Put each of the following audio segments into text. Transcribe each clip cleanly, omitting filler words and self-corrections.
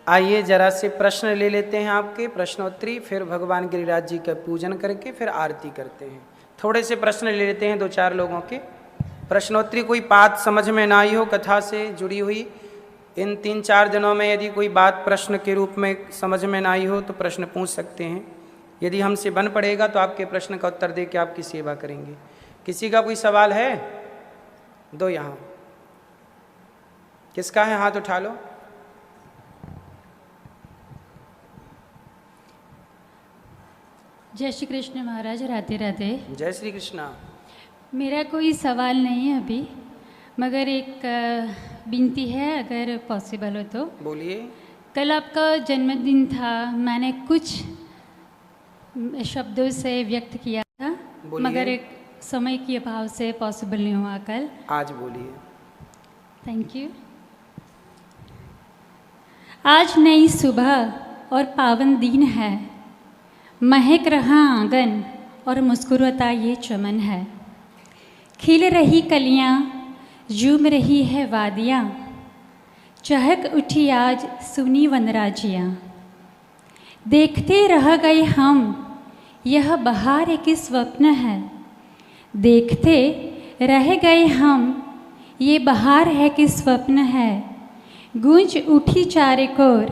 आइए जरा से प्रश्न ले लेते हैं आपके, प्रश्नोत्तरी, फिर भगवान गिरिराज जी का पूजन करके फिर आरती करते हैं। थोड़े से प्रश्न ले लेते हैं 2-4 लोगों के। प्रश्नोत्तरी कोई बात समझ में ना आई हो कथा से जुड़ी हुई, इन 3-4 दिनों में यदि कोई बात प्रश्न के रूप में समझ में ना आई हो तो प्रश्न पूछ सकते हैं। यदि हमसे बन पड़ेगा तो आपके प्रश्न का उत्तर दे के आपकी सेवा करेंगे। किसी का कोई सवाल है? दो यहाँ। किसका है? हाथ उठा लो। जय श्री कृष्ण महाराज, राधे राधे। जय श्री कृष्णा। मेरा कोई सवाल नहीं है अभी, मगर एक विनती है, अगर पॉसिबल हो तो। बोलिए। कल आपका जन्मदिन था, मैंने कुछ शब्दों से व्यक्त किया था, मगर एक समय के अभाव से पॉसिबल नहीं हुआ कल। आज बोलिए। Thank you. आज नई सुबह और पावन दिन है, महक रहा आंगन और मुस्कुराता ये चमन है। खिल रही कलियां, झूम रही है वादियां, चहक उठी आज सुनी वनराजियां। देखते रह गए हम, यह बहार एक स्वप्न है। देखते रह गए हम, ये बहार है कि स्वप्न है। गूंज उठी चारे कोर,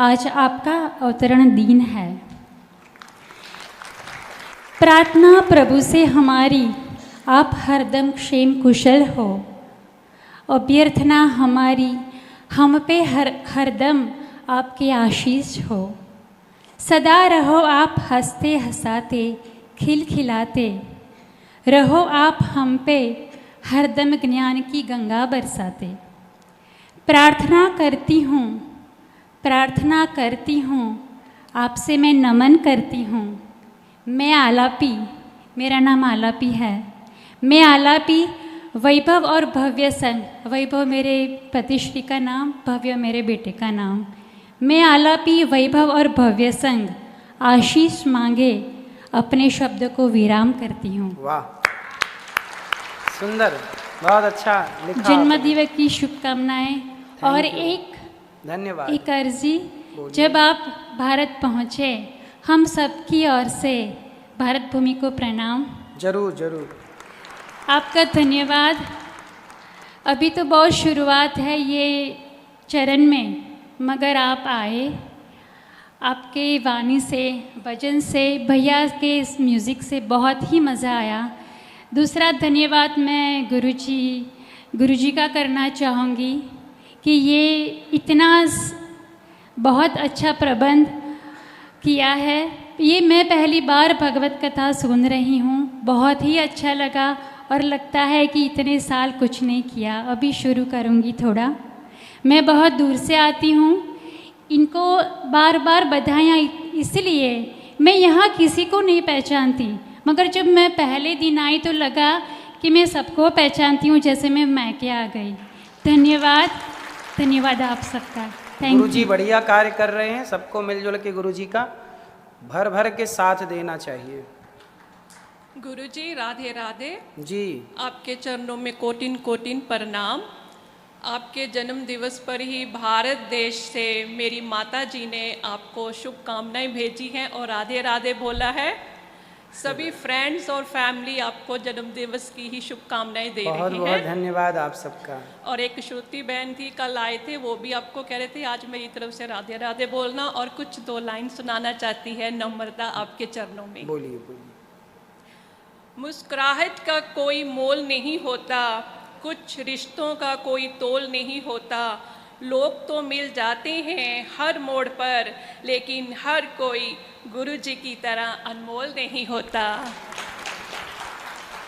आज आपका अवतरण दिन है। प्रार्थना प्रभु से हमारी, आप हरदम क्षेम कुशल हो। अभ्यर्थना हमारी, हम पे हरदम आपके आशीष हो। सदा रहो आप हंसते हंसाते, खिलखिलाते। रहो आप हम पे हरदम ज्ञान की गंगा बरसाते। प्रार्थना करती हूँ, आपसे मैं नमन करती हूँ। मैं आलापी, मेरा नाम आलापी है। मैं आलापी, वैभव और भव्य संग, वैभव मेरे पतिश्री का नाम, भव्य मेरे बेटे का नाम। मैं आलापी, वैभव और भव्य संग, आशीष मांगे अपने शब्द को विराम करती हूँ। वाह, सुंदर, बहुत अच्छा लिखा। जन्मदिवस की शुभकामनाएं। और एक धन्यवाद, एक अर्जी, जब आप भारत पहुँचे, हम सबकी ओर से भारत भूमि को प्रणाम। जरूर जरूर। आपका धन्यवाद। अभी तो बहुत शुरुआत है ये चरण में, मगर आप आए, आपके वाणी से, भजन से, भैया के इस म्यूज़िक से बहुत ही मज़ा आया। दूसरा धन्यवाद मैं गुरुजी का करना चाहूँगी कि ये इतना बहुत अच्छा प्रबंध किया है। ये मैं पहली बार भगवत कथा सुन रही हूँ, बहुत ही अच्छा लगा और लगता है कि इतने साल कुछ नहीं किया, अभी शुरू करूँगी थोड़ा। मैं बहुत दूर से आती हूँ, इनको बार बार बधाइयाँ, इसलिए मैं यहाँ किसी को नहीं पहचानती, मगर जब मैं पहले दिन आई तो लगा कि मैं सबको पहचानती हूँ, जैसे मैं मैके आ गई। धन्यवाद, धन्यवाद आप सबका। Thank you. गुरुजी बढ़िया कार्य कर रहे हैं, सबको मिलजुल के गुरुजी का भर भर के साथ देना चाहिए। गुरुजी राधे राधे जी। आपके चरणों में कोटिन कोटिन प्रणाम। आपके जन्म दिवस पर ही भारत देश से मेरी माता जी ने आपको शुभकामनाएं भेजी हैं और राधे राधे बोला है। सभी फ्रेंड्स और फैमिली आपको जन्म दिवस की ही शुभकामनाएं दे रही हैं। बहुत बहुत धन्यवाद आप सबका। और एक श्रुति बहन थी, कल आए थे, वो भी आपको कह रहे थे आज मेरी तरफ से राधे राधे बोलना और कुछ 2 लाइन सुनाना चाहती है नम्रता आपके चरणों में। बोलिए बोलिए। मुस्कुराहट का कोई मोल नहीं होता, कुछ रिश्तों का कोई तोल नहीं होता। लोग तो मिल जाते हैं हर मोड़ पर, लेकिन हर कोई गुरुजी की तरह अनमोल नहीं होता।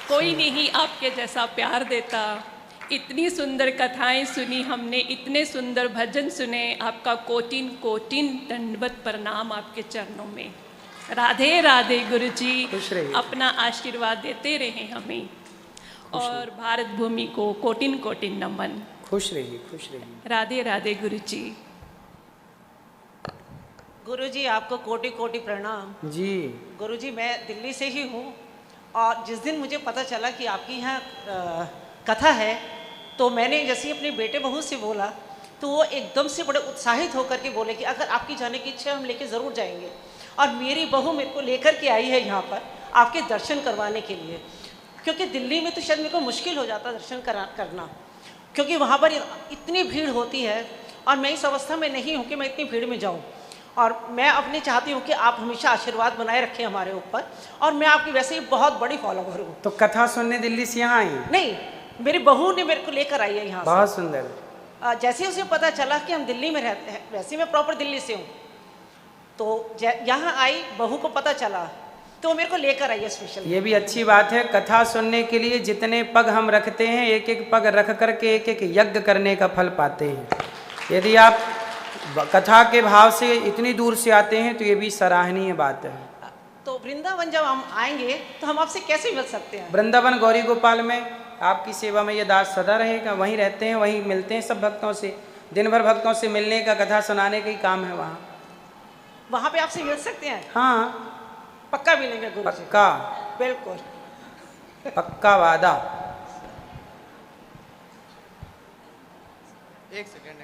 कोई नहीं आपके जैसा प्यार देता। इतनी सुंदर कथाएं सुनी हमने, इतने सुंदर भजन सुने, आपका कोटिन कोटिन दंडवत प्रणाम आपके चरणों में। राधे राधे गुरुजी, अपना आशीर्वाद देते रहे हमें और भारत भूमि को कोटिन कोटिन नमन। खुश रहिए, खुश रहिए। राधे राधे गुरुजी। गुरुजी आपको कोटि कोटि प्रणाम। जी। गुरुजी मैं दिल्ली से ही हूँ और जिस दिन मुझे पता चला कि आपकी यहाँ कथा है, तो मैंने जैसे ही अपने बेटे बहू से बोला तो वो एकदम से बड़े उत्साहित होकर के बोले कि अगर आपकी जाने की इच्छा है हम लेके ज़रूर जाएंगे। और मेरी बहू मेरे को लेकर के आई है यहाँ पर आपके दर्शन करवाने के लिए, क्योंकि दिल्ली में तो शायद मेरे को मुश्किल हो जाता दर्शन करना, क्योंकि वहाँ पर इतनी भीड़ होती है और मैं इस अवस्था में नहीं हूँ कि मैं इतनी भीड़ में जाऊँ। और मैं अपने चाहती हूँ कि आप हमेशा आशीर्वाद बनाए रखें हमारे ऊपर, और मैं आपकी वैसे ही बहुत बड़ी फॉलोवर हूँ। तो कथा सुनने दिल्ली से यहाँ आई? नहीं, मेरी बहू ने मेरे को लेकर आई है यहाँ से। बहुत सुंदर। जैसे उसे पता चला कि हम दिल्ली में रहते हैं, वैसे मैं प्रॉपर दिल्ली से हूँ, तो यहाँ आई, बहू को पता चला तो वो मेरे को लेकर आई है स्पेशल। ये भी अच्छी बात है, कथा सुनने के लिए जितने पग हम रखते हैं, एक एक पग रख करके एक एक यज्ञ करने का फल पाते हैं। यदि आप कथा के भाव से इतनी दूर से आते हैं तो ये भी सराहनीय बात है। तो वृंदावन जब हम आएंगे तो हम आपसे कैसे मिल सकते हैं? वृंदावन गौरी गोपाल में आपकी सेवा में ये दास सदा रहेगा, वहीं रहते हैं, वहीं मिलते हैं सब भक्तों से। दिन भर भक्तों से मिलने का, कथा सुनाने का ही काम है वहाँ। वहाँ पे आपसे मिल सकते हैं? हाँ पक्का मिलेंगे गुरु जी? पक्का, बिल्कुल पक्का वादा। एक सेकंड